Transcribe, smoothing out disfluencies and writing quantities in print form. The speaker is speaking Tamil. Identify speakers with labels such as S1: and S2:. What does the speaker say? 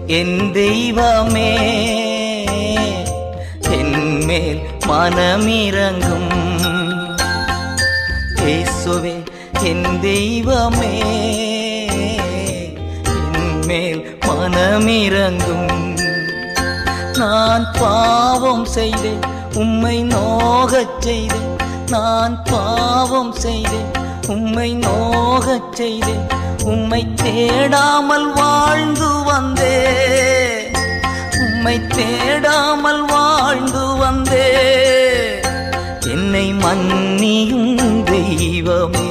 S1: என் தெய்வமே என்மேல் மனமிரங்கும். இயேசுவே என் தெய்வமே என்மேல் மனமிரங்கும். நான் பாவம் செய்தேன், உம்மை நோகச் செய்தேன். நான் பாவம் செய்தேன், உம்மை நோகச் செய்தேன். உம்மை தேடாமல் வாழ்ந்து வந்தே, உம்மை தேடாமல் வாழ்ந்து வந்தே. என்னை மன்னியும் தெய்வமே.